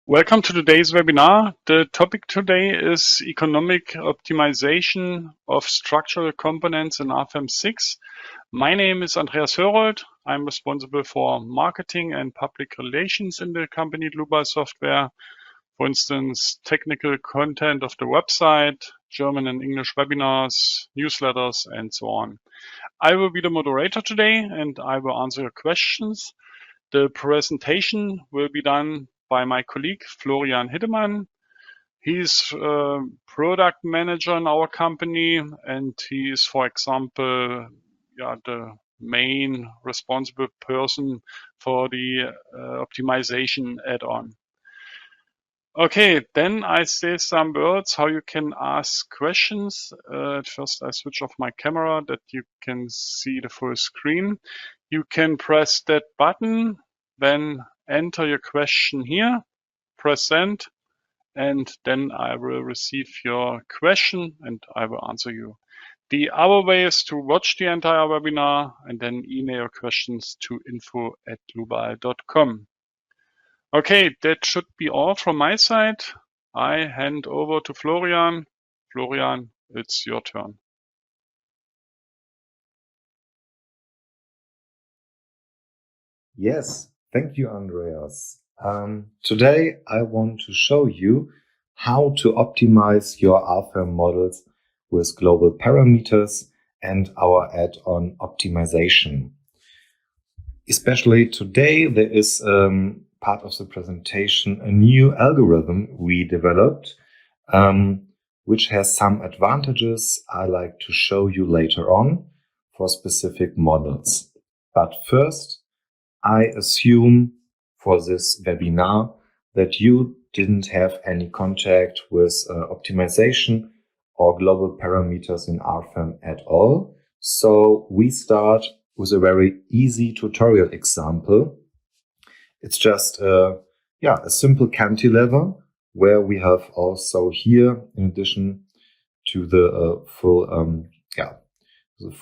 Welcome to today's webinar. The topic today is economic optimization of structural components in Rfem 6. My name is Andreas Hörold. I'm responsible for marketing and public relations in the company Dlubal Software. For instance, technical content of the website, German and English webinars, newsletters, and so on. I will be the moderator today and I will answer your questions. The presentation will be done by my colleague Florian Hiddemann. He's a product manager in our company and he is, for example, the main responsible person for the optimization add-on. Okay, then I say some words how you can ask questions. First, I switch off my camera that you can see the full screen. You can press that button, then enter your question here, press send, and then I will receive your question and I will answer you. The other way is to watch the entire webinar and then email your questions to info@dlubal.com. Okay, that should be all from my side. I hand over to Florian. Florian, it's your turn. Yes, thank you, Andreas. Today I want to show you how to optimize your Rfem models with global parameters and our add-on optimization. Especially today, there is part of the presentation a new algorithm we developed, which has some advantages I like to show you later on for specific models. But first, I assume for this webinar that you didn't have any contact with optimization or global parameters in Rfem at all. So we start with a very easy tutorial example. It's just a simple cantilever where we have also here, in addition to the full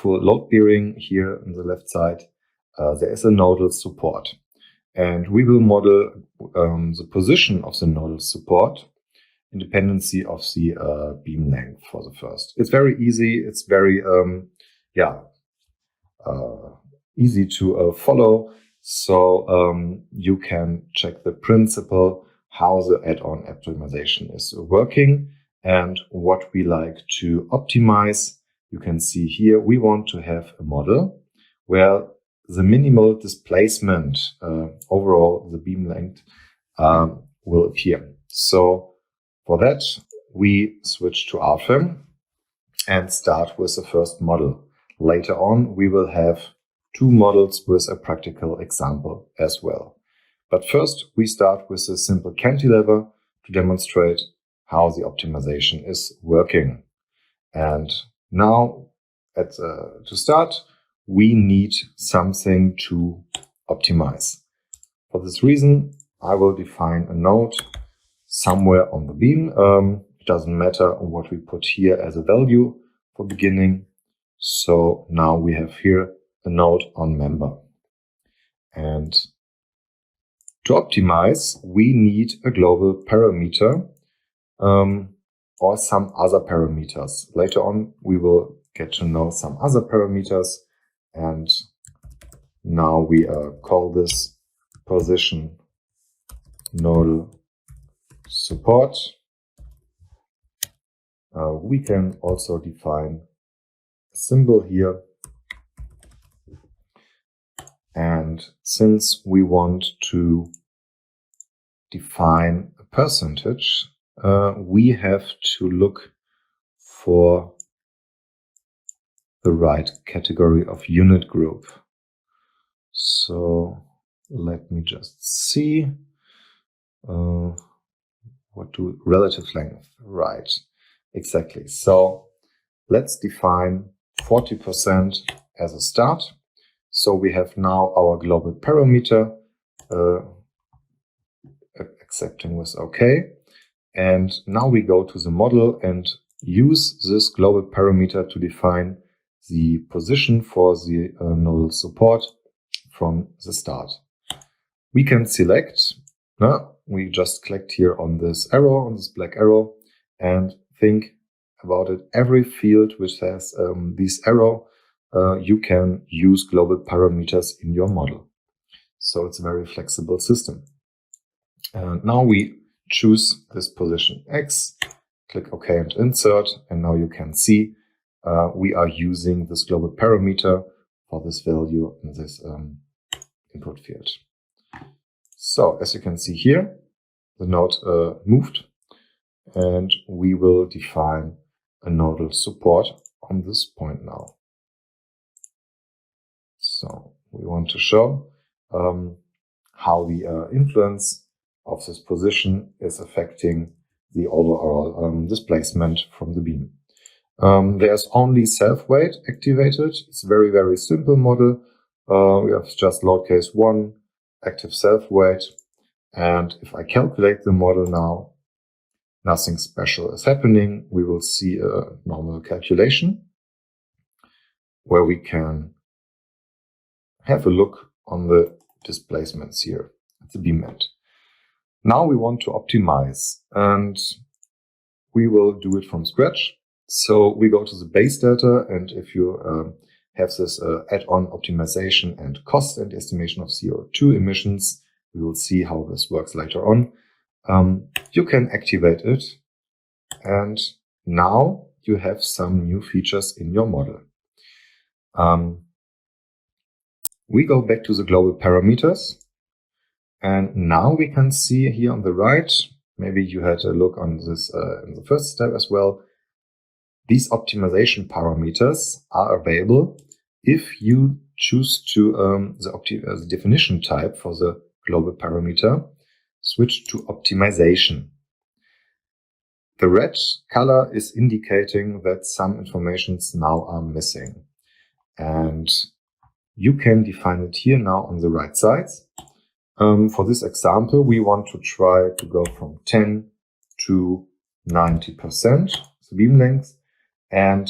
load bearing here on the left side, there is a nodal support. And we will model the position of the nodal support in dependency of the beam length for the first. It's very easy. It's very easy to follow. So you can check the principle, how the add-on optimization is working and what we like to optimize. You can see here we want to have a model where the minimal displacement, overall the beam length, will appear. So for that, we switch to Rfem and start with the first model. Later on, we will have two models with a practical example as well. But first, we start with a simple cantilever to demonstrate how the optimization is working. And now, to start, we need something to optimize. For this reason, I will define a node somewhere on the beam. It doesn't matter what we put here as a value for beginning. So now we have here a node on member. And to optimize, we need a global parameter or some other parameters. Later on, we will get to know some other parameters. And now we call this position nodal support. We can also define a symbol here. And since we want to define a percentage, we have to look for the right category of unit group. So let me just see relative length, right, exactly. So let's define 40% as a start. So we have now our global parameter, accepting with OK. And now we go to the model and use this global parameter to define the position for the nodal support from the start. We can select we just clicked here on this arrow, on this black arrow, and think about it. Every field which has this arrow, you can use global parameters in your model. So it's a very flexible system. Now we choose this position X, click OK and insert, and now you can see we are using this global parameter for this value in this input field. So as you can see here, the node moved, and we will define a nodal support on this point now. So we want to show how the influence of this position is affecting the overall displacement from the beam. There's only self-weight activated. It's a very, very simple model. We have just load case 1, active self-weight. And if I calculate the model now, nothing special is happening. We will see a normal calculation where we can have a look on the displacements here at the beam end. Now we want to optimize, and we will do it from scratch. So we go to the base data, and if you have this add-on optimization and cost and estimation of CO2 emissions, we will see how this works later on. You can activate it, and now you have some new features in your model. We go back to the global parameters, and now we can see here on the right, maybe you had a look on this in the first step as well, these optimization parameters are available if you choose to the definition type for the global parameter, switch to optimization. The red color is indicating that some informations now are missing. And you can define it here now on the right side. For this example, we want to try to go from 10 to 90% the beam length. And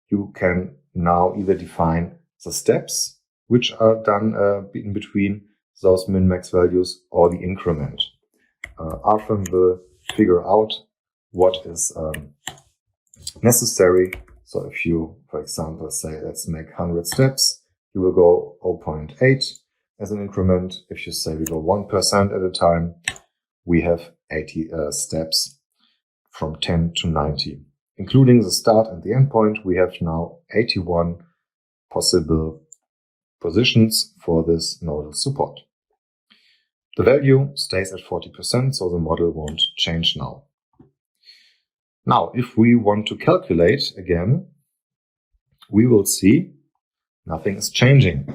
you can now either define the steps which are done in between those min-max values or the increment. Rfem will figure out what is necessary. So if you, for example, say let's make 100 steps, you will go 0.8 as an increment. If you say we go 1% at a time, we have 80 steps from 10 to 90. Including the start and the end point, we have now 81 possible positions for this nodal support. The value stays at 40%, so the model won't change now. Now, if we want to calculate again, we will see nothing is changing.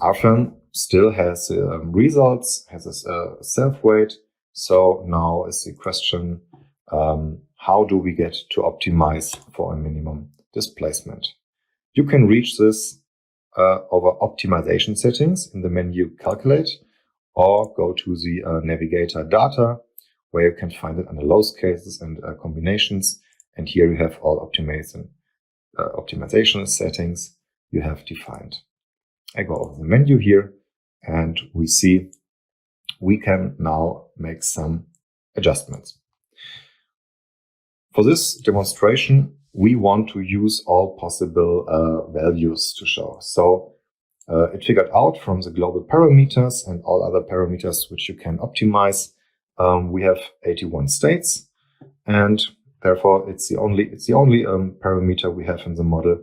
Rfem still has results, has a self-weight. So now is the question, how do we get to optimize for a minimum displacement? You can reach this over optimization settings in the menu Calculate, or go to the Navigator Data, where you can find it under load cases and combinations. And here you have all optimization settings you have defined. I go over the menu here, and we see we can now make some adjustments. For this demonstration, we want to use all possible values to show. So it figured out from the global parameters and all other parameters which you can optimize. We have 81 states, and therefore it's the only parameter we have in the model.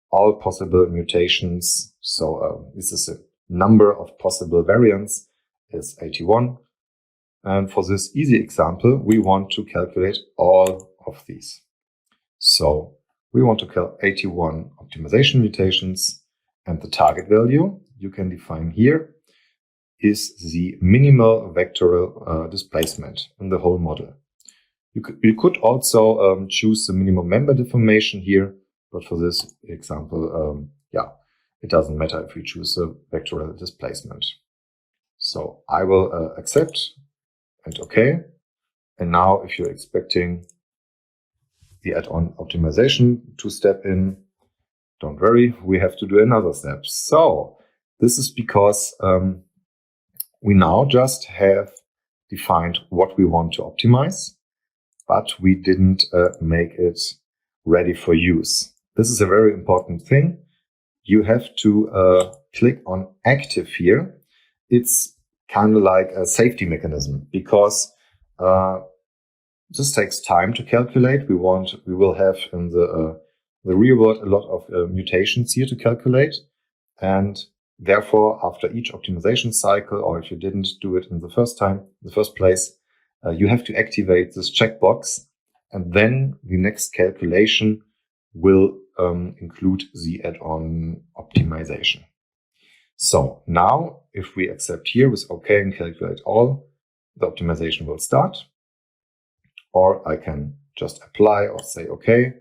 All possible mutations. So this is a number of possible variants is 81. And for this easy example, we want to calculate all of these. So we want to calculate 81 optimization mutations, and the target value you can define here is the minimal vectoral displacement in the whole model. You could also choose the minimum member deformation here, but for this example, it doesn't matter if we choose the vectoral displacement. So I will accept and OK. And now if you're expecting the add-on optimization to step in, don't worry, we have to do another step. So this is because we now just have defined what we want to optimize, but we didn't make it ready for use. This is a very important thing. You have to click on active here. It's kind of like a safety mechanism, because this takes time to calculate. We will have in the real world a lot of mutations here to calculate, and therefore after each optimization cycle, or if you didn't do it in the first place, you have to activate this checkbox, and then the next calculation will include the add-on optimization. So now if we accept here with OK and calculate all, the optimization will start. Or I can just apply or say OK.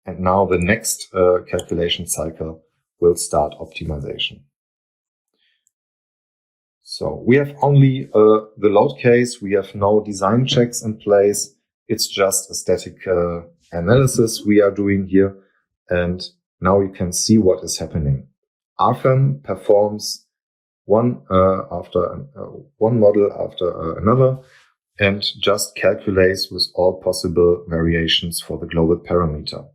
And now the next calculation cycle will start optimization. So we have only the load case. We have no design checks in place. It's just a static analysis we are doing here. And now you can see what is happening. Rfem performs one model after another and just calculates with all possible variations for the global parameter.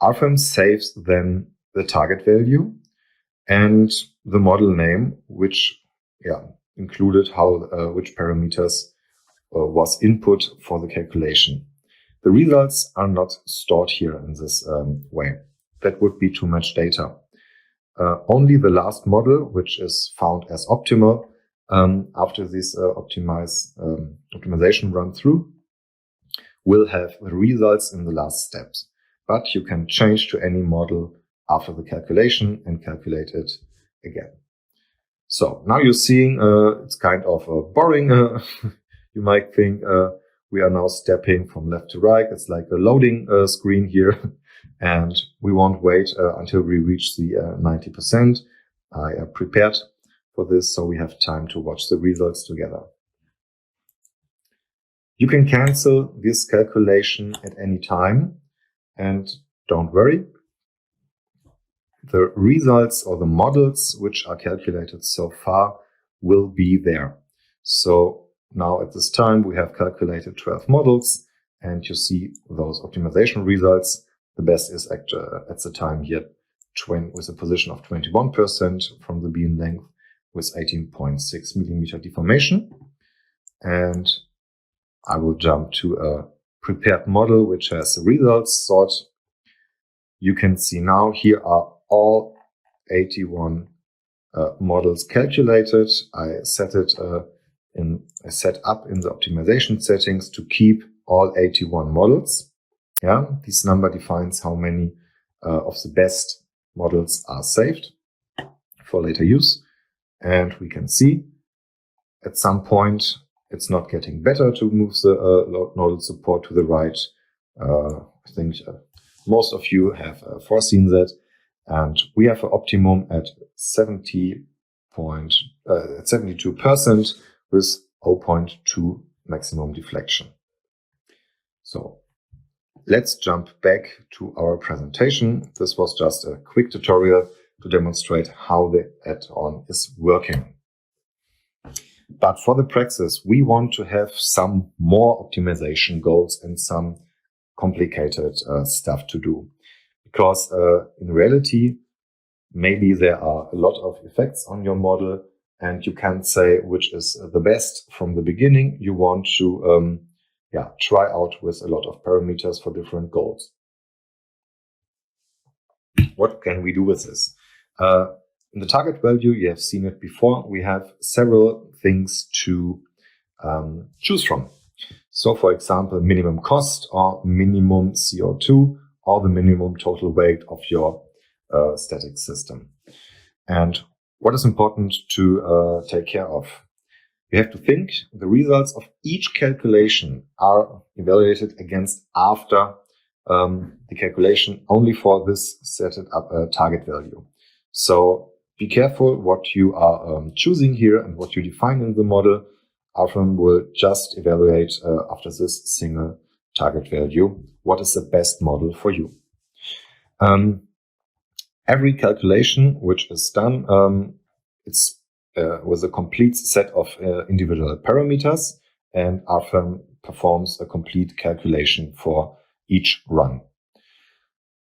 Rfem saves then the target value and the model name, which included which parameters was input for the calculation. The results are not stored here in this way. That would be too much data. Only the last model, which is found as optimal, after this optimization run through, will have the results in the last steps. But you can change to any model after the calculation and calculate it again. So now you're seeing it's kind of boring. You might think we are now stepping from left to right. It's like a loading screen here. And we won't wait until we reach the 90%. I am prepared for this, so we have time to watch the results together. You can cancel this calculation at any time, and don't worry. The results or the models which are calculated so far will be there. So now at this time we have calculated 12 models, and you see those optimization results. The best is at the time here with a position of 21% from the beam length with 18.6 millimeter deformation. And I will jump to a prepared model which has the results sort. You can see now here are all 81 models calculated. I set up in the optimization settings to keep all 81 models. Yeah, this number defines how many of the best models are saved for later use. And we can see at some point it's not getting better to move the nodal support to the right. I think most of you have foreseen that. And we have an optimum at 72% with 0.2 maximum deflection. So let's jump back to our presentation. This was just a quick tutorial to demonstrate how the add-on is working. But for the praxis, we want to have some more optimization goals and some complicated stuff to do. Because in reality, maybe there are a lot of effects on your model and you can't say which is the best from the beginning. You want to try out with a lot of parameters for different goals. What can we do with this? In the target value, you have seen it before, we have several things to choose from. So for example, minimum cost or minimum CO2 or the minimum total weight of your static system. And what is important to take care of? You have to think the results of each calculation are evaluated against after the calculation only for this set up target value. So be careful what you are choosing here and what you define in the model. Rfem will just evaluate after this single target value what is the best model for you. Every calculation which is done, it's with a complete set of individual parameters, and Rfem performs a complete calculation for each run.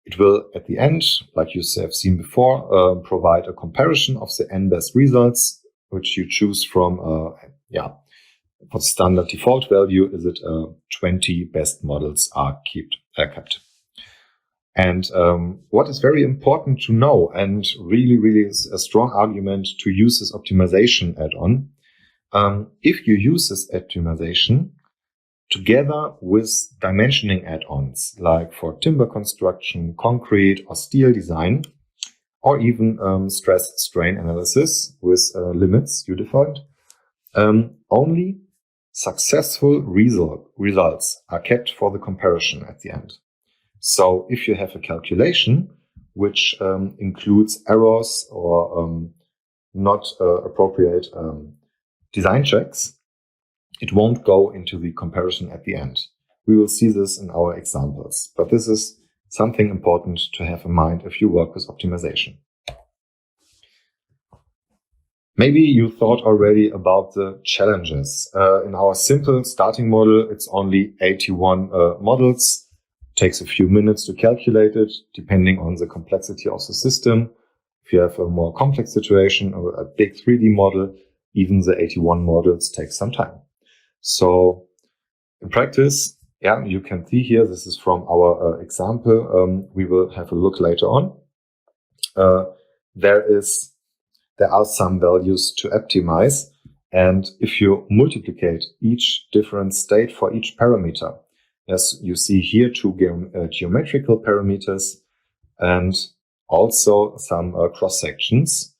It will, at the end, like you have seen before, provide a comparison of the n best results, which you choose from, for standard default value, is it 20 best models are kept. And what is very important to know, and really is a strong argument to use this optimization add-on, if you use this optimization together with dimensioning add-ons, like for timber construction, concrete or steel design, or even stress-strain analysis with limits you defined, only successful results are kept for the comparison at the end. So if you have a calculation which includes errors or not appropriate design checks, it won't go into the comparison at the end. We will see this in our examples, but this is something important to have in mind if you work with optimization. Maybe you thought already about the challenges. In our simple starting model, it's only 81 models. Takes a few minutes to calculate it, depending on the complexity of the system. If you have a more complex situation or a big 3D model, even the 81 models take some time. So in practice, you can see here, this is from our example. We will have a look later on. There are some values to optimize. And if you multiplicate each different state for each parameter, as you see here, two geometrical parameters and also some cross-sections.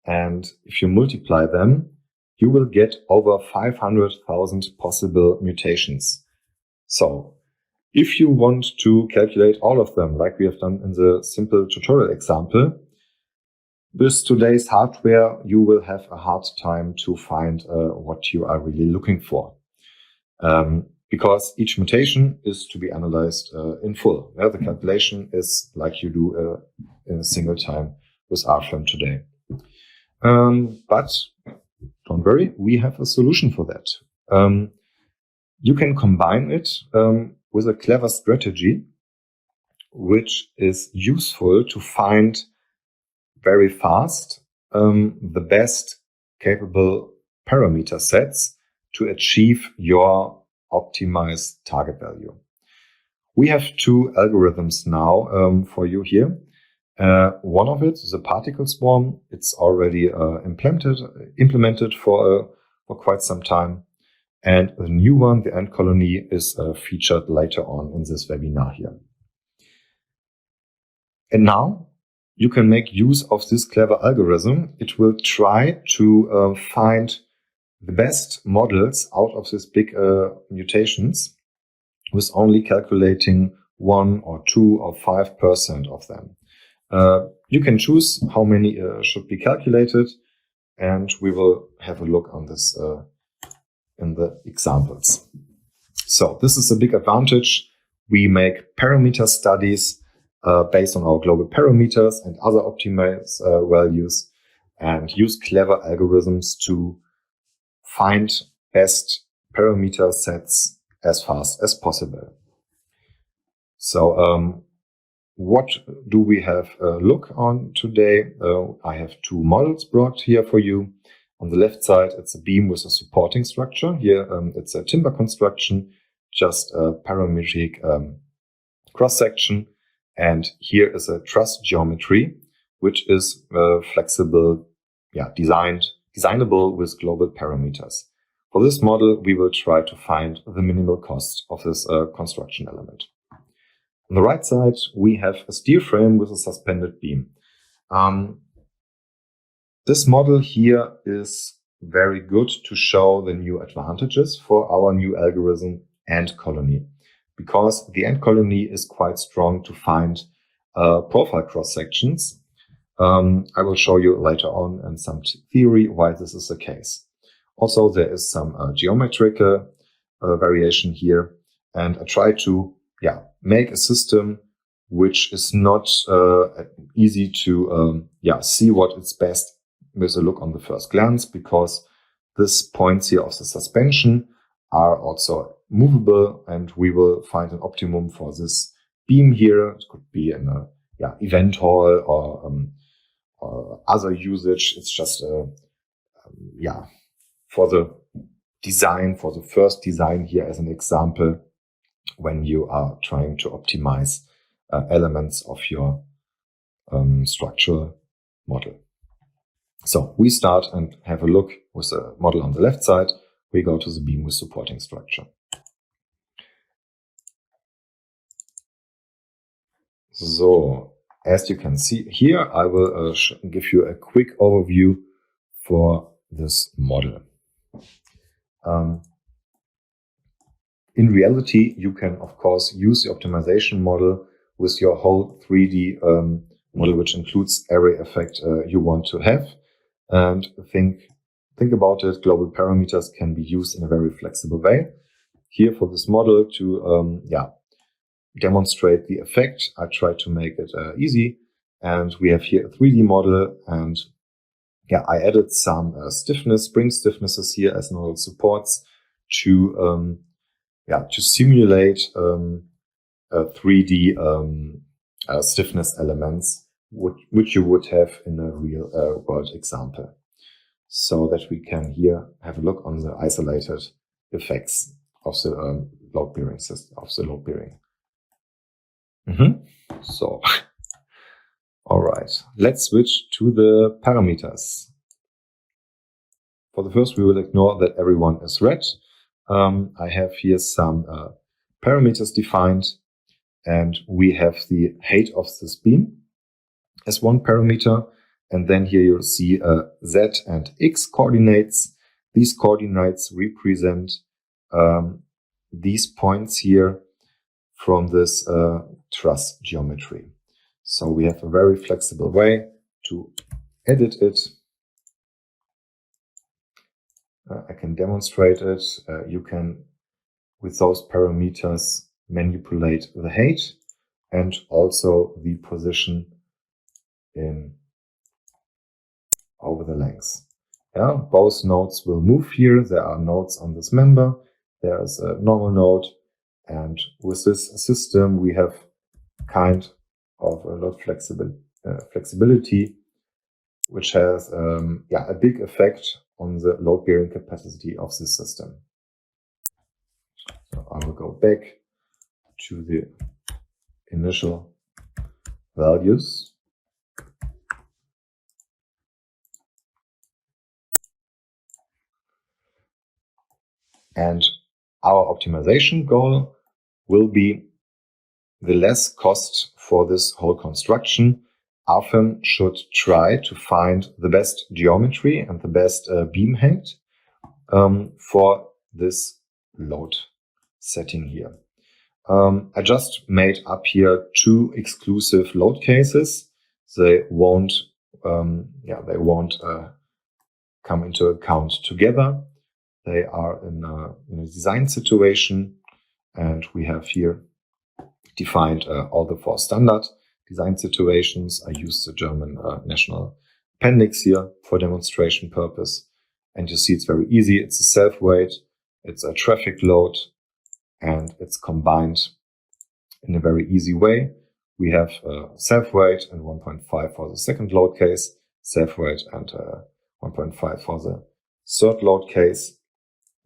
And if you multiply them, you will get over 500,000 possible mutations. So if you want to calculate all of them, like we have done in the simple tutorial example, with today's hardware, you will have a hard time to find what you are really looking for. Because each mutation is to be analyzed in full. The calculation is like you do in a single time with Rfem today. But don't worry, we have a solution for that. You can combine it with a clever strategy, which is useful to find very fast the best capable parameter sets to achieve your optimized target value. We have two algorithms now for you here. One of it is a particle swarm. It's already implemented for quite some time. And the new one, the ant colony, is featured later on in this webinar here. And now you can make use of this clever algorithm. It will try to find the best models out of these big mutations with only calculating 1 or 2 or 5% of them. You can choose how many should be calculated, and we will have a look on this in the examples. So this is a big advantage. We make parameter studies based on our global parameters and other optimized values, and use clever algorithms to find best parameter sets as fast as possible. So what do we have a look on today? I have two models brought here for you. On the left side, it's a beam with a supporting structure. Here, it's a timber construction, just a parametric cross-section. And here is a truss geometry, which is flexible, designable with global parameters. For this model, we will try to find the minimal cost of this construction element. On the right side, we have a steel frame with a suspended beam. This model here is very good to show the new advantages for our new algorithm ant colony, because the ant colony is quite strong to find profile cross-sections. I will show you later on in some theory why this is the case. Also, there is some geometrical variation here, and I try to make a system which is not easy to see what is best with a look on the first glance, because these points here of the suspension are also movable, and we will find an optimum for this beam here. It could be in a event hall or other usage. It's just for the design, for the first design here as an example, when you are trying to optimize elements of your structural model. So we start and have a look with the model on the left side. We go to the beam with supporting structure. So as you can see here, I will give you a quick overview for this model. In reality, you can, of course, use the optimization model with your whole 3D model, which includes every effect you want to have. And think about it. Global parameters can be used in a very flexible way. Here for this model to demonstrate the effect, I try to make it easy. And we have here a 3D model, and I added some spring stiffnesses here as nodal supports to simulate 3D stiffness elements, which you would have in a real world example, so that we can here have a look on the isolated effects of the load bearing system, of the load bearing. So, all right, let's switch to the parameters. For the first, we will ignore that everyone is red. I have here some parameters defined, and we have the height of this beam as one parameter. And then here you'll see Z and X coordinates. These coordinates represent these points here from this truss geometry. So we have a very flexible way to edit it. I can demonstrate it. You can, with those parameters, manipulate the height and also the position over the length. Both nodes will move here. There are nodes on this member. There is a normal node. And with this system, we have kind of a lot of flexibility, which has a big effect on the load bearing capacity of this system. So I will go back to the initial values. And our optimization goal will be the less cost for this whole construction. Rfem should try to find the best geometry and the best beam height for this load setting here. I just made up here two exclusive load cases. They won't come into account together. They are in a design situation, and we have here defined all the four standard design situations. I used the German national appendix here for demonstration purpose. And you see it's very easy. It's a self-weight, it's a traffic load, and it's combined in a very easy way. We have self-weight and 1.5 for the second load case, self-weight and 1.5 for the third load case,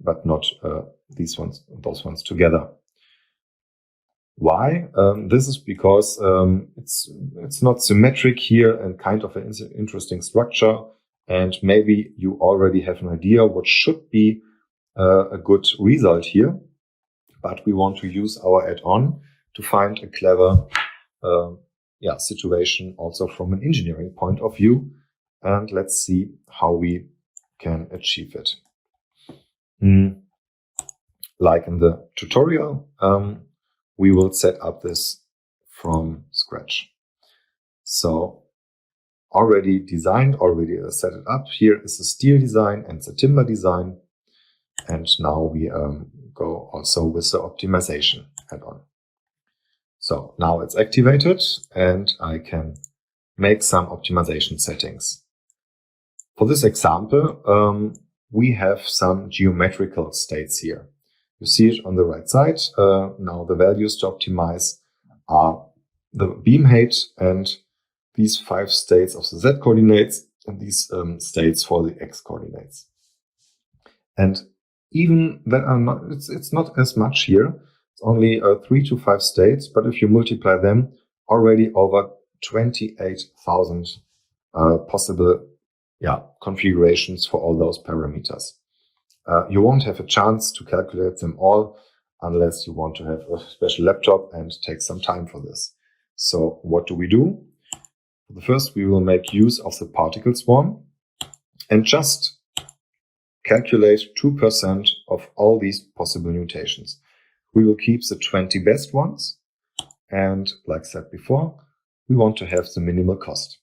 but not those ones together. Why? This is because it's not symmetric here and kind of an interesting structure. And maybe you already have an idea what should be a good result here. But we want to use our add-on to find a clever situation also from an engineering point of view. And let's see how we can achieve it. Like in the tutorial, we will set up this from scratch. So already designed, already set it up. Here is the steel design and the timber design. And now we go also with the optimization add-on. So now it's activated and I can make some optimization settings. For this example, we have some geometrical states here. You see it on the right side. Now the values to optimize are the beam height and these 5 states of the z coordinates and these states for the x coordinates. And even that are not, it's not as much here. It's only 3 to 5 states, but if you multiply them, already over 28,000 possible configurations for all those parameters. You won't have a chance to calculate them all unless you want to have a special laptop and take some time for this. So what do? First, we will make use of the particle swarm and just calculate 2% of all these possible mutations. We will keep the 20 best ones. And like said before, we want to have the minimal cost.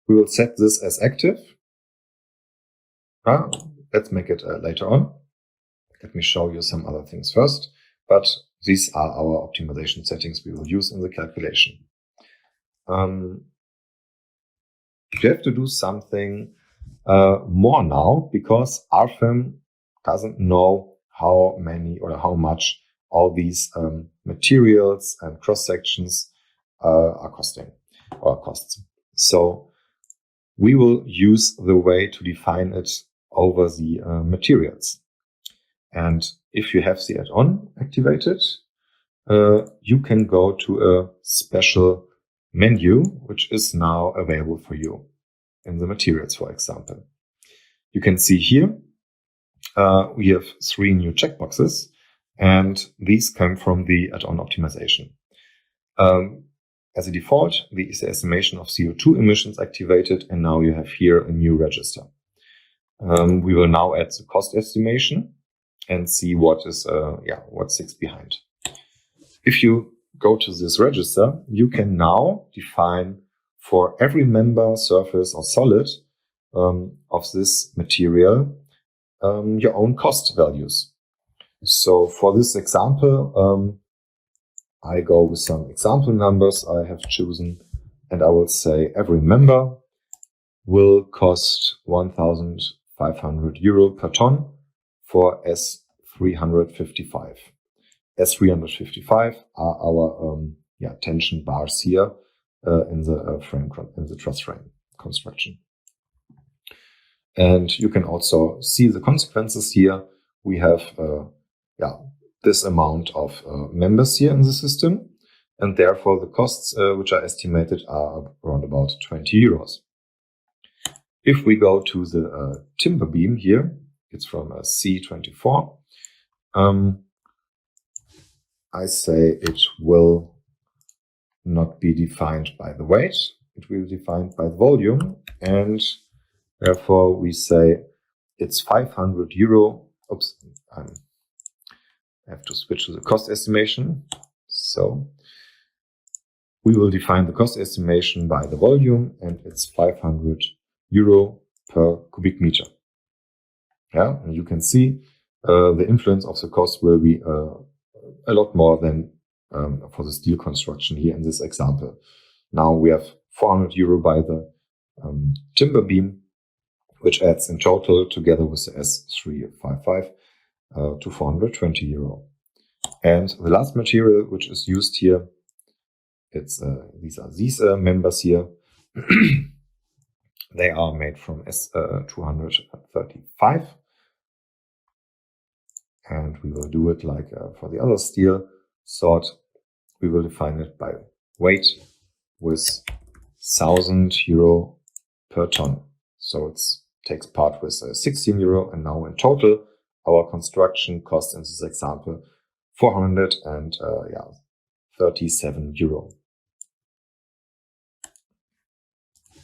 We will set this as active. Let's make it later on. Let me show you some other things first. But these are our optimization settings we will use in the calculation. You have to do something more now because Rfem doesn't know how many or how much all these materials and cross sections are costing or costs. So we will use the way to define it over the materials. And if you have the add-on activated, you can go to a special menu, which is now available for you in the materials, for example. You can see here we have 3 new checkboxes, and these come from the add-on optimization. As a default, the estimation of CO2 emissions activated, and now you have here a new register. We will now add the cost estimation and see what is what sits behind. If you go to this register, you can now define for every member, surface or solid of this material your own cost values. So for this example, I go with some example numbers I have chosen, and I will say every member will cost 1,500 euro per ton for S355. S355 are our tension bars here in the frame, in the truss frame construction. And you can also see the consequences here. We have this amount of members here in the system, and therefore the costs which are estimated are around about 20 euros. If we go to the timber beam here, it's from a C24. I say it will not be defined by the weight, it will be defined by the volume, and therefore we say it's 500 euro. Oops, I have to switch to the cost estimation. So we will define the cost estimation by the volume, and it's 500 euro per cubic meter. Yeah, and you can see the influence of the cost will be a lot more than for the steel construction here in this example. Now we have 400 euro by the timber beam, which adds in total together with the S355 to 420 euro. And the last material which is used here, it's these members here. They are made from S235. And we will do it like for the other steel sort. We will define it by weight with 1,000 euro per ton. So it takes part with 16 euro, and now in total our construction cost in this example 437 euro.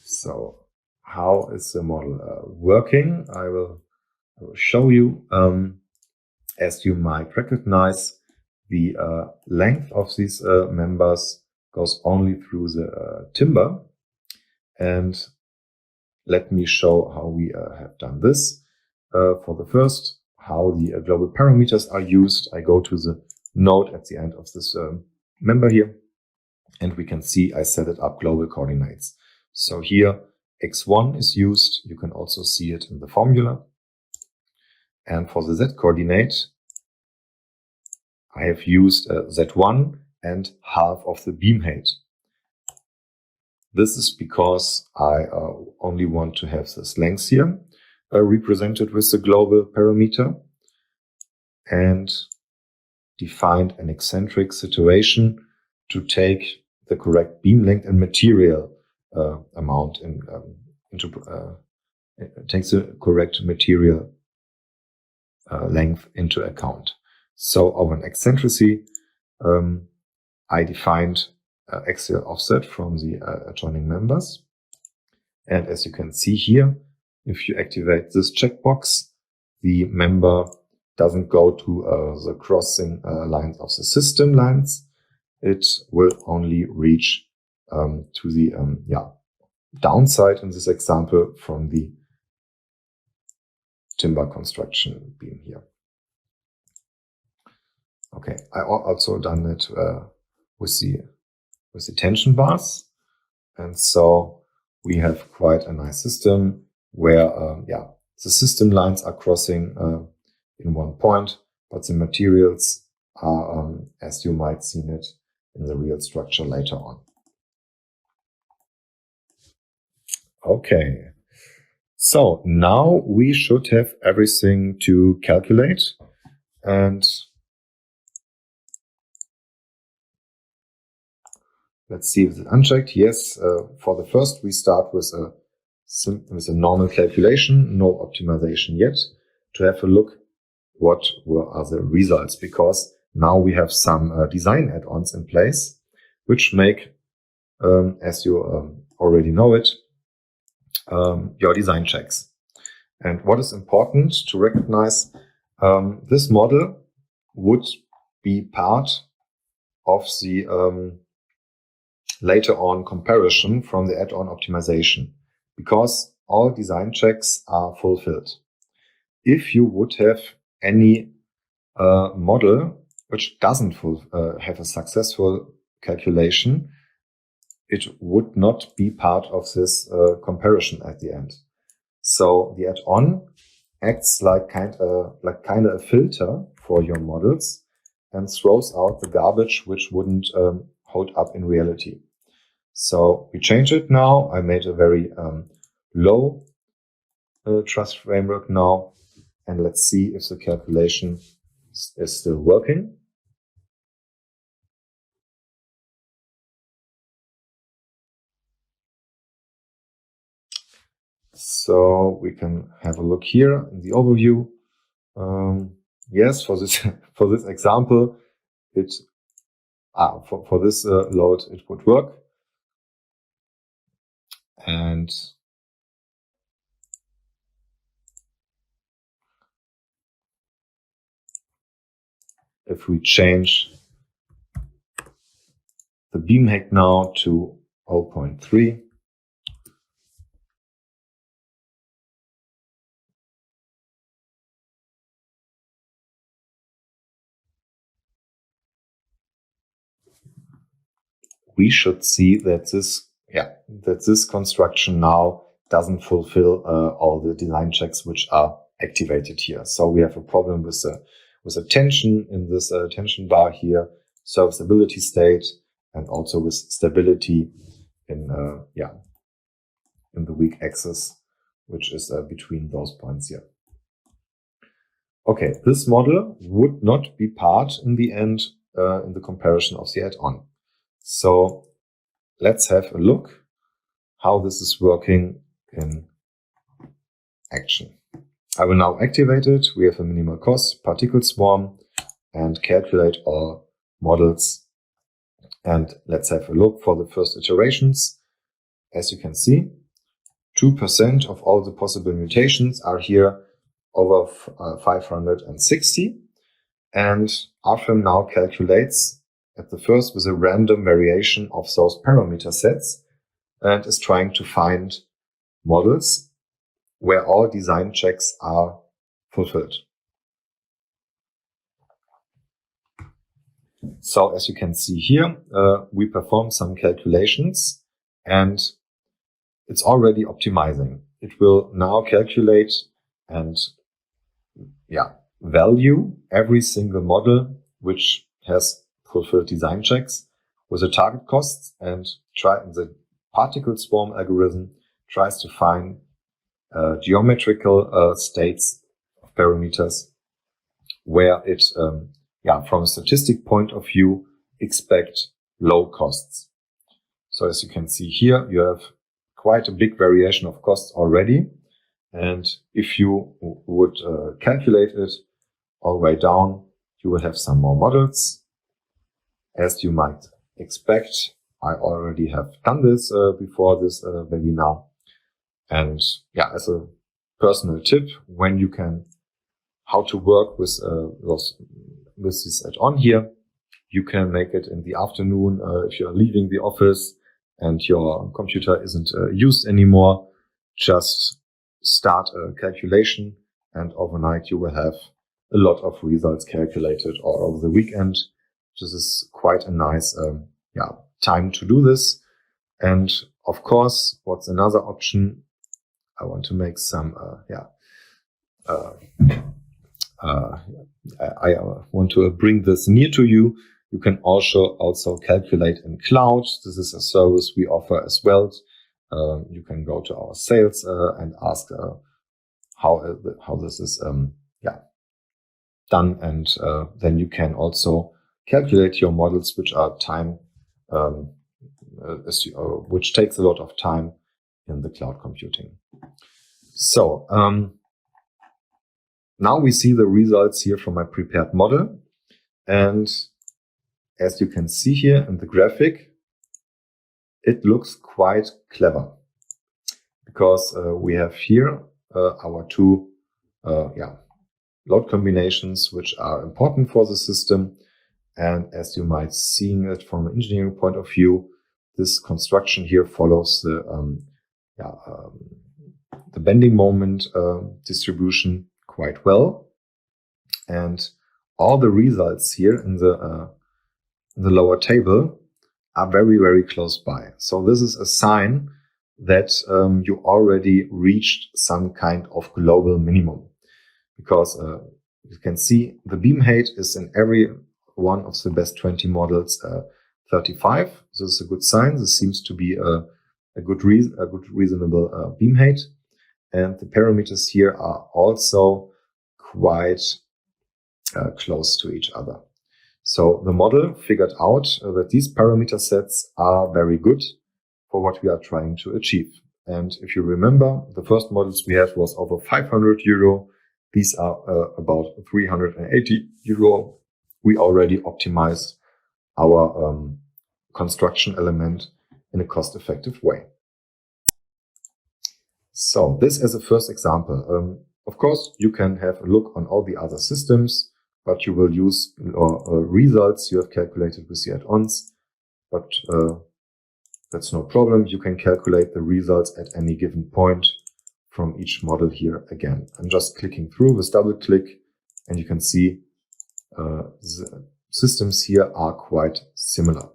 So how is the model working? I will show you. As you might recognize, the length of these members goes only through the timber. And let me show how we have done this. For the first, how the global parameters are used. I go to the node at the end of this member here, and we can see I set it up global coordinates. So here x1 is used. You can also see it in the formula. And for the z coordinate, I have used z1 and half of the beam height. This is because I only want to have this length here represented with the global parameter, and defined an eccentric situation to take the correct beam length and material amount takes the correct material length into account. So over an eccentricity, I defined axial offset from the adjoining members. And as you can see here, if you activate this checkbox, the member doesn't go to the crossing lines of the system lines. It will only reach to the downside in this example from the timber construction beam here. Okay, I also done it with the tension bars, and so we have quite a nice system where the system lines are crossing in one point, but the materials are as you might seen it in the real structure later on. Okay, so now we should have everything to calculate, and let's see if it's unchecked. Yes, for the first we start with a normal calculation, no optimization yet, to have a look what are the results, because now we have some design add-ons in place which make, as you already know it, your design checks. And what is important to recognize, this model would be part of the later on comparison from the add-on optimization, because all design checks are fulfilled. If you would have any model which doesn't have a successful calculation, it would not be part of this comparison at the end. So the add-on acts like kind of a filter for your models and throws out the garbage which wouldn't hold up in reality. So we change it now. I made a very low trust framework now, and let's see if the calculation is still working. So we can have a look here in the overview. Yes, for this example, for this load it would work. And if we change the beam height now to 0.3, we should see that this construction now doesn't fulfill all the design checks which are activated here. So we have a problem with the tension in this tension bar here, serviceability state, and also with stability in the weak axis, which is between those points here. Okay, this model would not be part in the end in the comparison of the add-on. So let's have a look how this is working in action. I will now activate it. We have a minimal cost particle swarm and calculate all models. And let's have a look for the first iterations. As you can see, 2% of all the possible mutations are here over 560. And Rfem now calculates at the first with a random variation of those parameter sets and is trying to find models where all design checks are fulfilled. So as you can see here, we perform some calculations, and it's already optimizing. It will now calculate and value every single model which has fulfilled design checks with the target costs, and the particle swarm algorithm tries to find geometrical states of parameters where it, from a statistic point of view, expect low costs. So as you can see here, you have quite a big variation of costs already. And if you would calculate it all the way down, you will have some more models. As you might expect, I already have done this before this webinar. And as a personal tip, how to work with this add-on here, you can make it in the afternoon if you're leaving the office and your computer isn't used anymore. Just start a calculation, and overnight you will have a lot of results calculated, or over the weekend. This is quite a nice time to do this. And of course, what's another option? I want to make some I want to bring this near to you. You can also calculate in cloud. This is a service we offer as well. You can go to our sales and ask how this is done, and then you can also calculate your models, which are which takes a lot of time in the cloud computing. So now we see the results here from my prepared model, and as you can see here in the graphic, it looks quite clever, because we have here our two load combinations which are important for the system. And as you might see it from an engineering point of view, this construction here follows the bending moment distribution quite well. And all the results here in the lower table are very, very close by. So this is a sign that you already reached some kind of global minimum, because you can see the beam height is in every one of the best 20 models 35. This is a good sign. This seems to be a good reasonable beam height, and the parameters here are also quite close to each other. So the model figured out that these parameter sets are very good for what we are trying to achieve. And if you remember, the first models we had was over 500 euro. These are about 380 euro. We already optimized our construction element in a cost-effective way. So this as a first example. Of course, you can have a look on all the other systems, but you will use results you have calculated with the add-ons. But that's no problem. You can calculate the results at any given point from each model here again. I'm just clicking through with double click, and you can see the systems here are quite similar.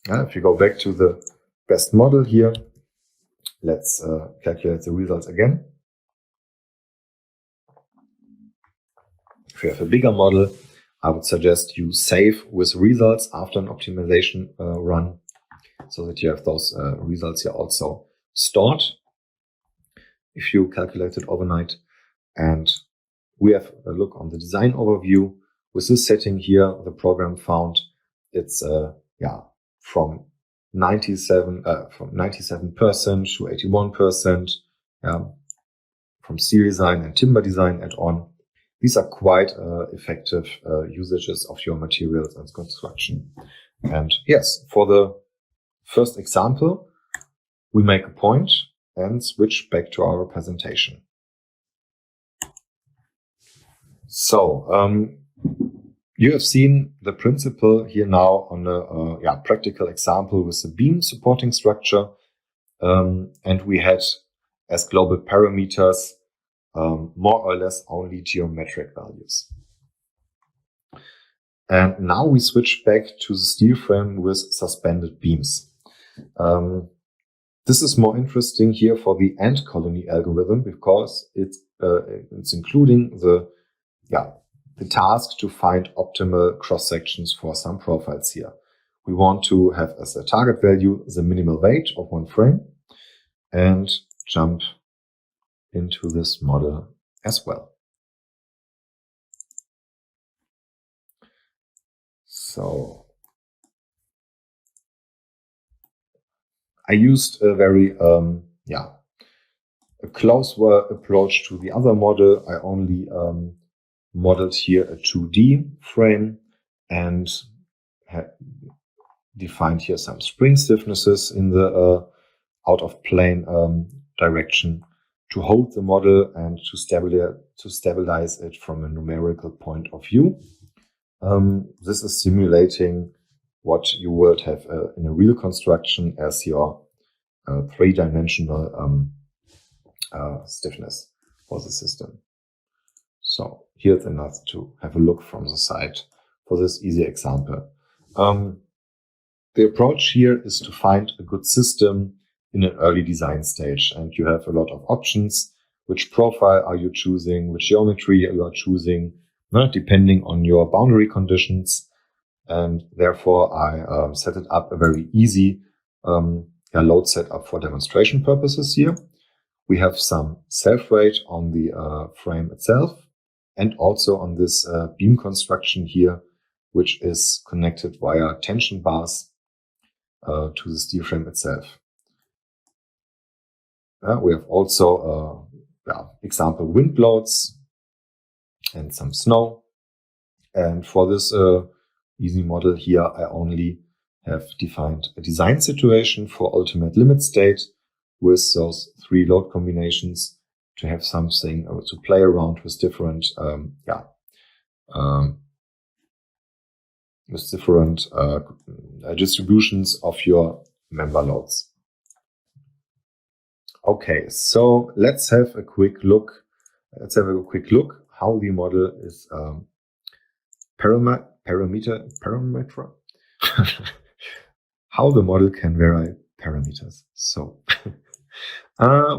If you go back to the best model here, let's calculate the results again. If you have a bigger model, I would suggest you save with results after an optimization run, so that you have those results here also stored if you calculate it overnight. And we have a look on the design overview. With this setting here, the program found it's from 97% to 81%, from steel design and timber design add-on. These are quite effective usages of your materials and construction. And yes, for the first example, we make a point and switch back to our presentation. So you have seen the principle here now on a practical example with the beam supporting structure, and we had as global parameters more or less only geometric values. And now we switch back to the steel frame with suspended beams. This is more interesting here for the ant colony algorithm because it's including the task to find optimal cross sections for some profiles here. We want to have as a target value the minimal weight of one frame and jump into this model as well. So I used a very a close approach to the other model. I only modeled here a 2D frame and defined here some spring stiffnesses in the out of plane direction to hold the model and to stabilize it from a numerical point of view. This is simulating what you would have in a real construction as your three-dimensional stiffness for the system. So here's enough to have a look from the side for this easy example. The approach here is to find a good system in an early design stage, and you have a lot of options. Which profile are you choosing? Which geometry you are choosing? Depending on your boundary conditions. And therefore I set it up a very easy load setup for demonstration purposes here. We have some self-weight on the frame itself and also on this beam construction here, which is connected via tension bars to the steel frame itself. We have also example wind loads and some snow. And for this easy model here, I only have defined a design situation for ultimate limit state with those three load combinations to have something to play around with different distributions of your member loads. Okay, so let's have a quick look. How the model is parameter how the model can vary parameters. So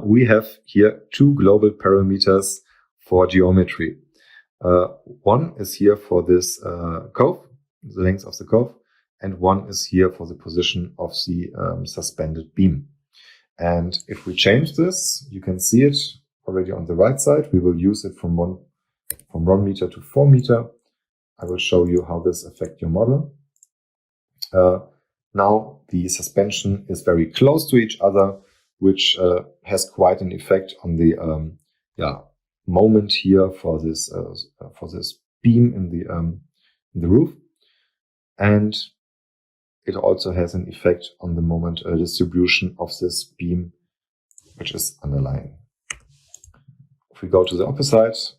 we have here two global parameters for geometry. One is here for this curve, the length of the curve, and one is here for the position of the suspended beam. And if we change this, you can see it already on the right side. We will use it from 1 meter to 4 meter. I will show you how this affects your model. Now the suspension is very close to each other, which has quite an effect on the moment here for this beam in the roof, and it also has an effect on the moment distribution of this beam, which is underlying. If we go to the opposite,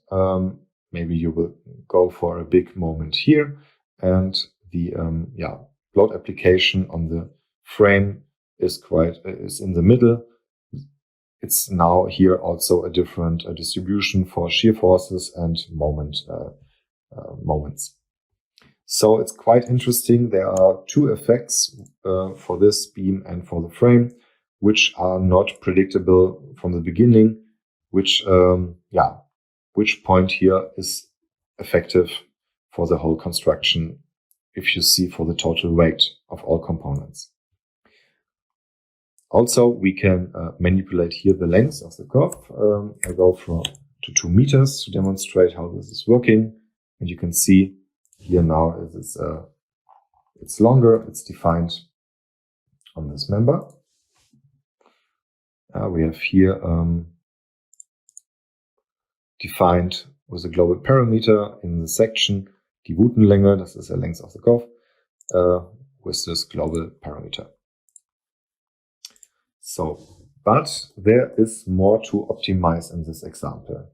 maybe you will go for a big moment here, and the load application on the frame is in the middle. It's now here also a different distribution for shear forces and moments. So it's quite interesting. There are two effects for this beam and for the frame, which are not predictable from the beginning. Which point here is effective for the whole construction if you see for the total weight of all components. Also, we can manipulate here the length of the curve. I go to 2 meters to demonstrate how this is working. And you can see here now it's longer, it's defined on this member. We have here defined with a global parameter in the section die Routenlänge, das ist the length of the curve, with this global parameter. So, but there is more to optimize in this example.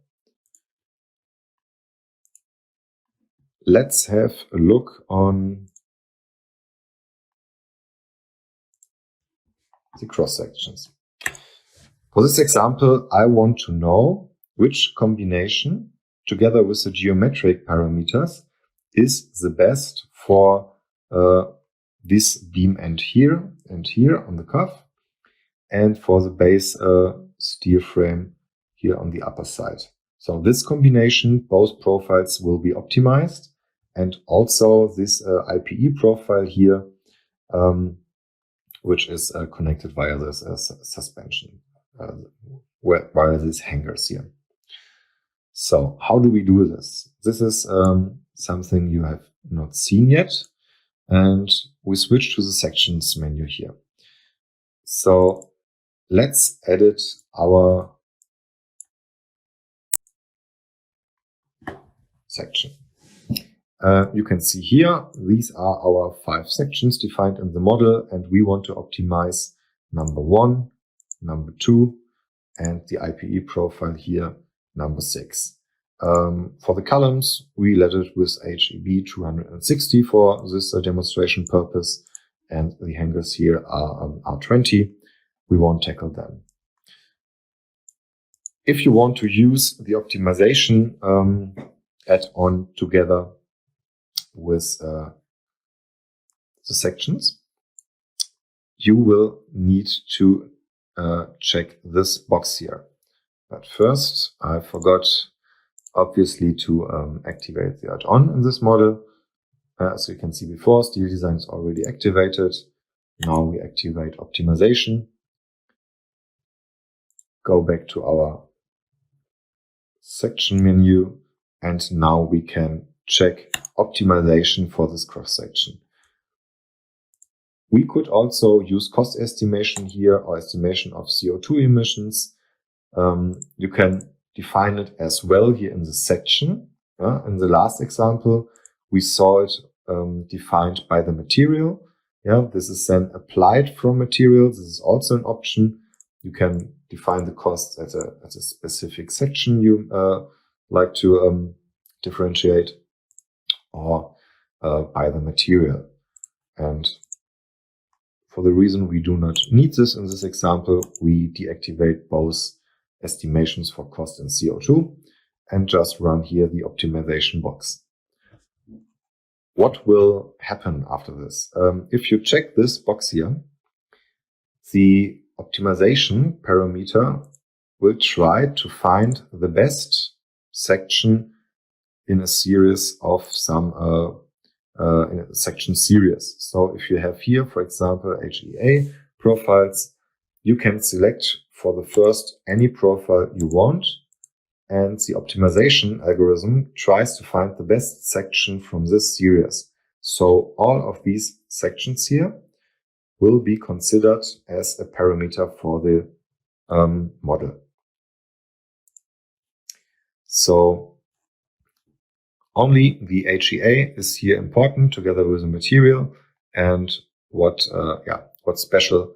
Let's have a look on the cross sections. For this example, I want to know which combination, together with the geometric parameters, is the best for this beam end here and here on the cuff, and for the base steel frame here on the upper side. So this combination, both profiles will be optimized, and also this IPE profile here, which is connected via this suspension, via these hangers here. So how do we do this? This is something you have not seen yet, and we switch to the sections menu here. So let's edit our section. You can see here, these are our 5 sections defined in the model, and we want to optimize number 1, number 2, and the IPE profile here, number 6. For the columns, we let it with HEB 260 for this demonstration purpose, and the hangers here are R20. We won't tackle them. If you want to use the optimization add-on together with the sections, you will need to check this box here. But first, I forgot obviously to activate the add-on in this model. As you can see before, Steel Design is already activated. Now we activate optimization. Go back to our section menu, and now we can check optimization for this cross-section. We could also use cost estimation here, or estimation of CO2 emissions. You can define it as well here in the section. In the last example, we saw it defined by the material. This is then applied from materials. This is also an option. You can define the costs at a specific section you like to differentiate, or by the material. And for the reason we do not need this in this example, we deactivate both estimations for cost and CO2 and just run here the optimization box. What will happen after this? If you check this box here, the optimization parameter will try to find the best section in a series of some in a section series. So if you have here, for example, HEA profiles, you can select for the first any profile you want, and the optimization algorithm tries to find the best section from this series. So all of these sections here will be considered as a parameter for the model. So only the HEA is here important together with the material, and what special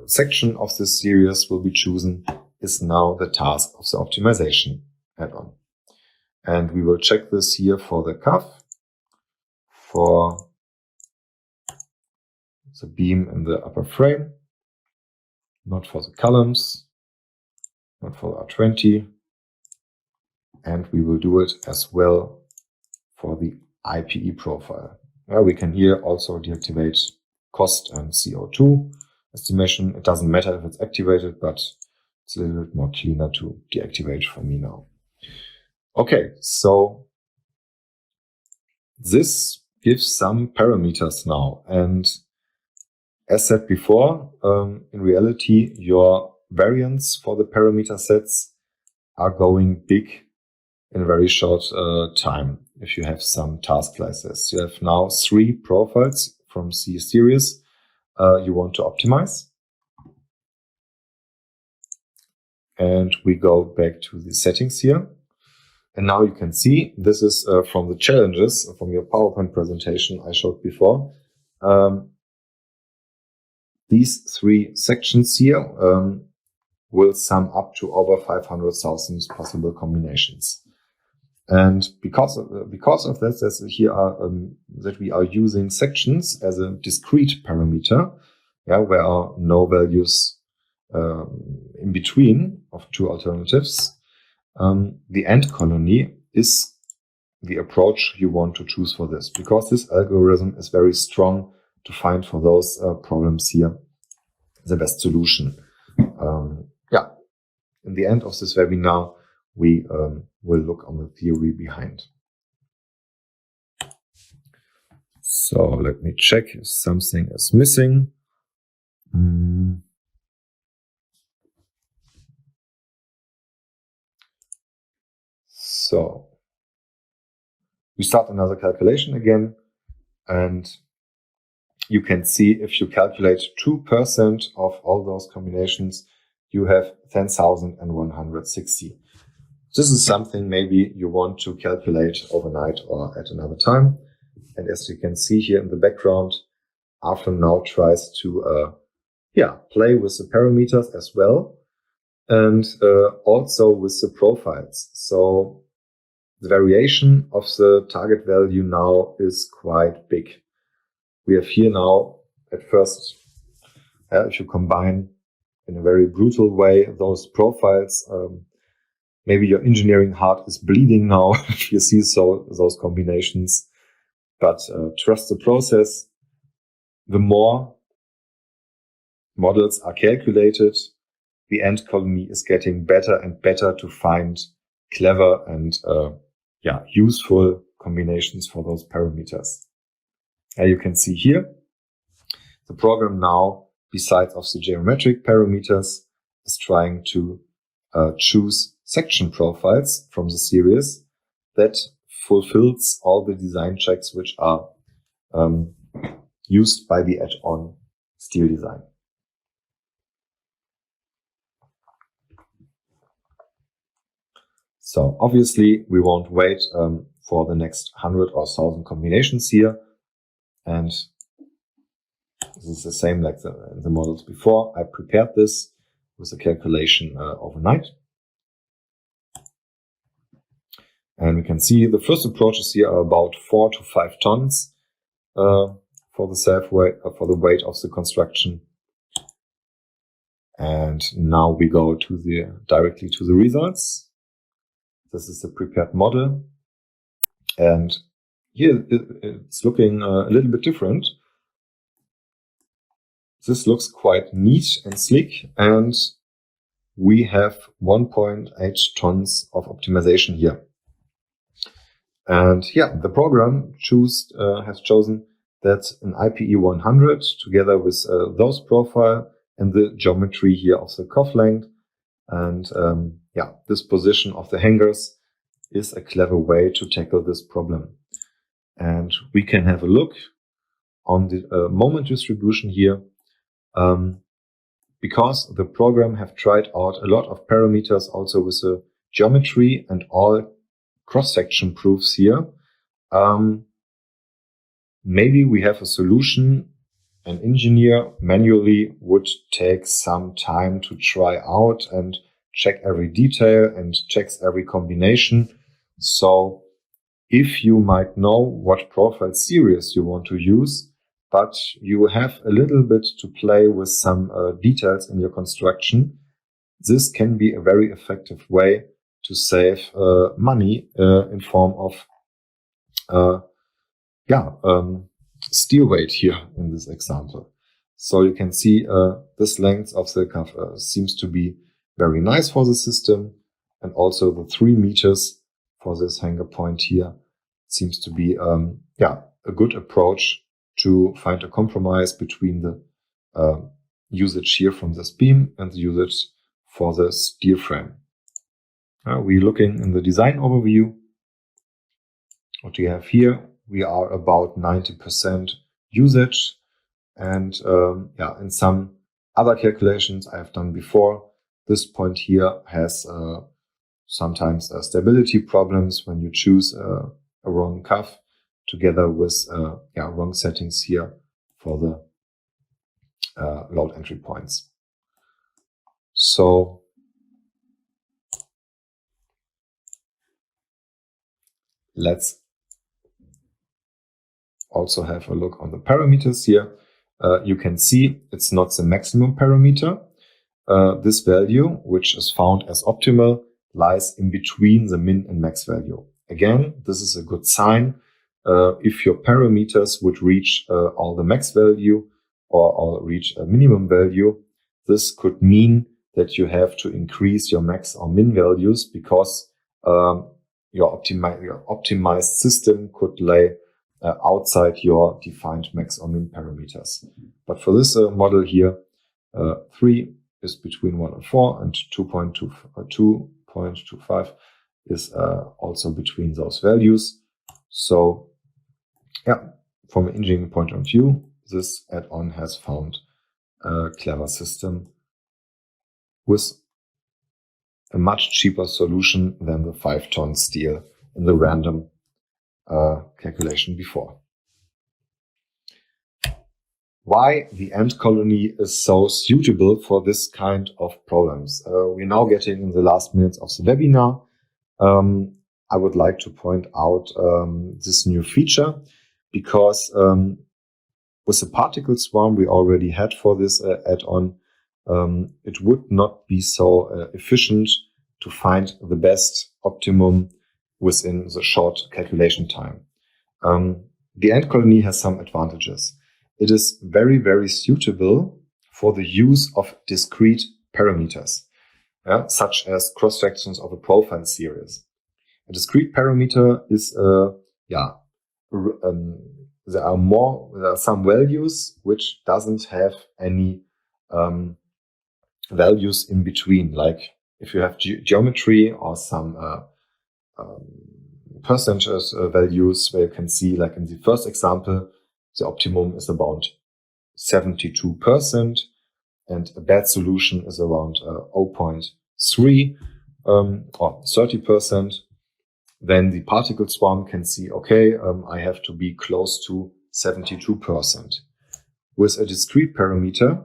section of this series will be chosen is now the task of the optimization add-on. And we will check this here for the cuff, for the beam in the upper frame, not for the columns, not for R20, and we will do it as well for the IPE profile. We can here also deactivate cost and CO2 estimation. It doesn't matter if it's activated, but it's a little bit more cleaner to deactivate for me now. Okay, so this gives some parameters now, and as said before, in reality, your variance for the parameter sets are going big in a very short time. If you have some task like this, you have now 3 profiles from C series you want to optimize. And we go back to the settings here. And now you can see this is from the challenges from your PowerPoint presentation I showed before. These 3 sections here will sum up to over 500,000 possible combinations. And because of this, here are that we are using sections as a discrete parameter, where are no values in between of 2 alternatives. The end colony is the approach you want to choose for this, because this algorithm is very strong to find for those problems here the best solution. In the end of this webinar, we will look on the theory behind. So let me check if something is missing. So we start another calculation again, and you can see if you calculate 2% of all those combinations, you have 10,160. This is something maybe you want to calculate overnight or at another time. And as you can see here in the background, Rfem now tries to play with the parameters as well, and also with the profiles. So the variation of the target value now is quite big. We have here now, at first, if you combine in a very brutal way those profiles, maybe your engineering heart is bleeding now if you see those combinations. But trust the process. The more models are calculated, the end colony is getting better and better to find clever and useful combinations for those parameters. As you can see here, the program now, besides of the geometric parameters, is trying to choose section profiles from the series that fulfills all the design checks which are used by the add-on steel design. So obviously we won't wait for the next 100 or 1,000 combinations here, and this is the same like the models before. I prepared this with a calculation overnight. And we can see the first approaches here are about 4 to 5 tons for the weight of the construction. And now we go directly to the results. This is the prepared model, and here it's looking a little bit different. This looks quite neat and sleek, and we have 1.8 tons of optimization here. And the program has chosen that an IPE 100 together with those profile and the geometry here of the cuff length, and this position of the hangers is a clever way to tackle this problem. And we can have a look on the moment distribution here, because the program have tried out a lot of parameters also with the geometry and all cross-section proofs here. Maybe we have a solution an engineer manually would take some time to try out and check every detail and checks every combination. So if you might know what profile series you want to use, but you have a little bit to play with some details in your construction, this can be a very effective way to save money in form of steel weight here in this example. So you can see this length of the cuff seems to be very nice for the system, and also the 3 meters for this hanger point here seems to be a good approach to find a compromise between the usage here from this beam and the usage for the steel frame. We're looking in the design overview. What we have here, we are about 90% usage, and in some other calculations I have done before, this point here has sometimes stability problems when you choose a wrong cuff together with wrong settings here for the load entry points. So let's also have a look on the parameters here. You can see it's not the maximum parameter. This value, which is found as optimal, lies in between the min and max value. Again, this is a good sign. if your parameters would reach all the max value or reach a minimum value, this could mean that you have to increase your max or min values because your optimized system could lay outside your defined max or min parameters. But for this model here, 3 is between 1 and 4, and 2.25 is also between those values. So, yeah, from an engineering point of view, this add-on has found a clever system with a much cheaper solution than the 5-ton steel in the random calculation before. Why the ant colony is so suitable for this kind of problems. We're now getting in the last minutes of the webinar. I would like to point out this new feature because with the particle swarm we already had for this add-on, it would not be so efficient to find the best optimum within the short calculation time. The ant colony has some advantages. It is very, very suitable for the use of discrete parameters, such as cross-sections of a profile series. A discrete parameter is, there are some values which doesn't have any values in between. Like if you have geometry or some percentage values where you can see, like in the first example, the optimum is about 72%, and a bad solution is around 0.3 or 30%. Then the particle swarm can see, okay, I have to be close to 72%. With a discrete parameter,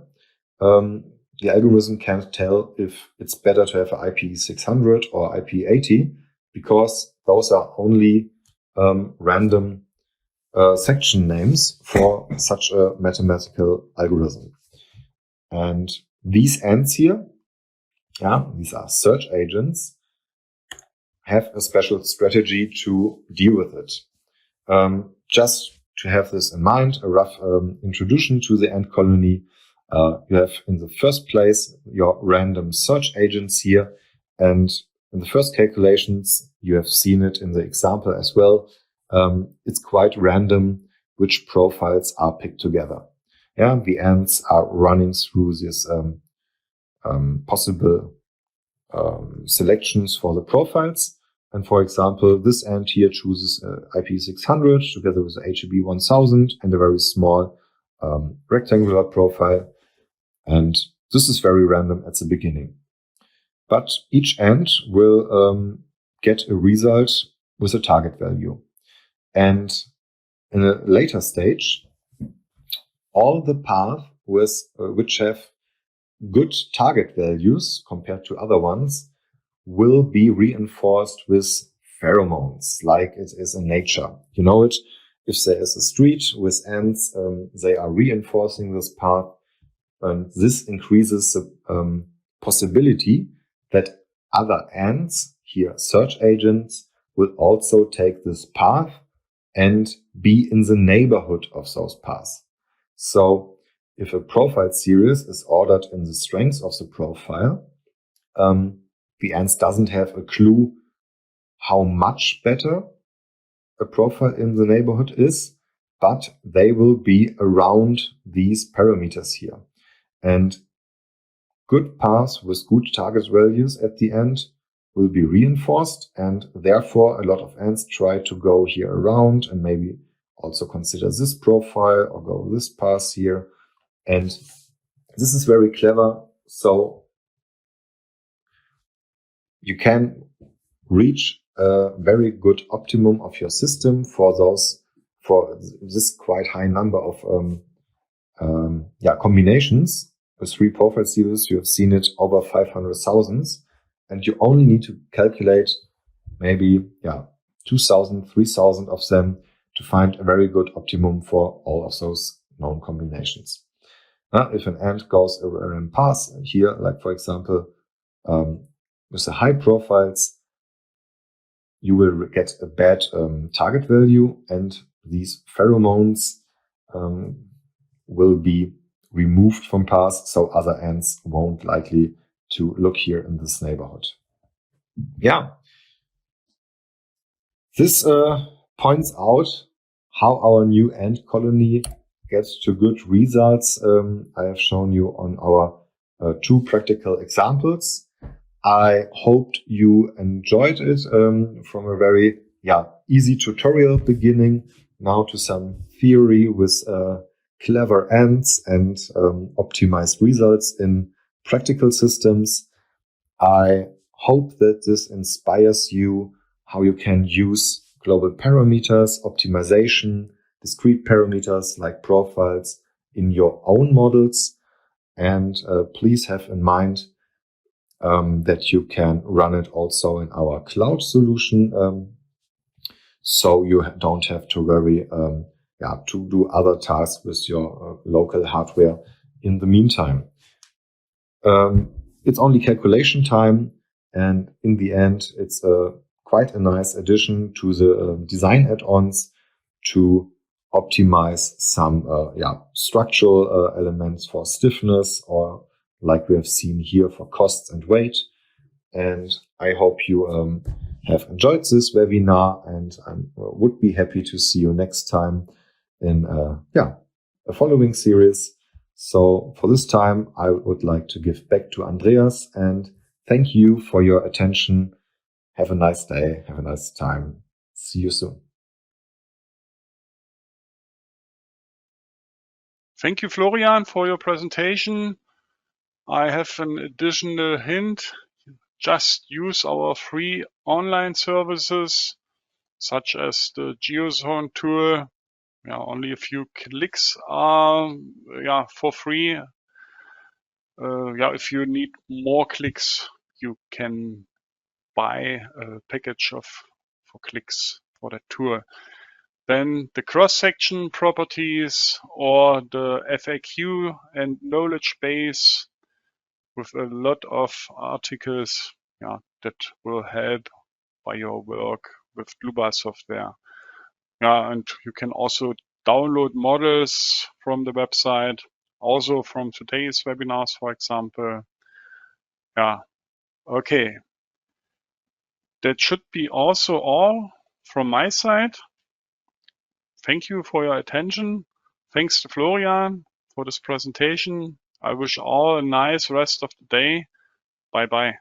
the algorithm can't tell if it's better to have an IP600 or IP80 because those are only random section names for such a mathematical algorithm. And these ants here, these are search agents, have a special strategy to deal with it. Just to have this in mind, a rough introduction to the ant colony. You have in the first place your random search agents here, and in the first calculations you have seen it in the example as well. It's quite random which profiles are picked together. The ants are running through this possible selections for the profiles. And for example, this ant here chooses IP600 together with the HEB 1000 and a very small rectangular profile. And this is very random at the beginning. But each ant will get a result with a target value. And in a later stage, all the paths which have good target values compared to other ones will be reinforced with pheromones, like it is in nature. You know it, if there is a street with ants, they are reinforcing this path, and this increases the possibility that other ants, here search agents, will also take this path and be in the neighborhood of those paths. So if a profile series is ordered in the strength of the profile, the ants doesn't have a clue how much better a profile in the neighborhood is, but they will be around these parameters here. And good paths with good target values at the end will be reinforced, and therefore a lot of ants try to go here around and maybe also consider this profile or go this path here. And this is very clever. So you can reach a very good optimum of your system for this quite high number of combinations. With 3 profile series, you have seen it over 500,000, and you only need to calculate maybe 2,000, 3,000 of them to find a very good optimum for all of those known combinations. If an ant goes a random path here, like for example, with the high profiles, you will get a bad target value, and these pheromones will be removed from paths, so other ants won't likely to look here in this neighborhood. Yeah, this points out how our new ant colony gets to good results. I have shown you on our 2 practical examples. I hoped you enjoyed it from a very easy tutorial beginning now to some theory with clever ants and optimized results in practical systems. I hope that this inspires you how you can use global parameters, optimization, discrete parameters like profiles in your own models. And please have in mind that you can run it also in our cloud solution, so you don't have to worry to do other tasks with your local hardware in the meantime. It's only calculation time, and in the end, it's quite a nice addition to the design add-ons to optimize some structural elements for stiffness, or like we have seen here for costs and weight. And I hope you have enjoyed this webinar, and I would be happy to see you next time in a following series. So for this time, I would like to give back to Andreas and thank you for your attention. Have a nice day. Have a nice time. See you soon. Thank you, Florian, for your presentation. I have an additional hint. Just use our free online services, such as the GeoZone tool. Only a few clicks are for free. If you need more clicks, you can buy a package for clicks for that tool. Then the cross-section properties or the FAQ and knowledge base with a lot of articles that will help by your work with Dlubal Software. And you can also download models from the website, also from today's webinars, for example. Okay. That should be also all from my side. Thank you for your attention. Thanks to Florian for this presentation. I wish all a nice rest of the day. Bye-bye.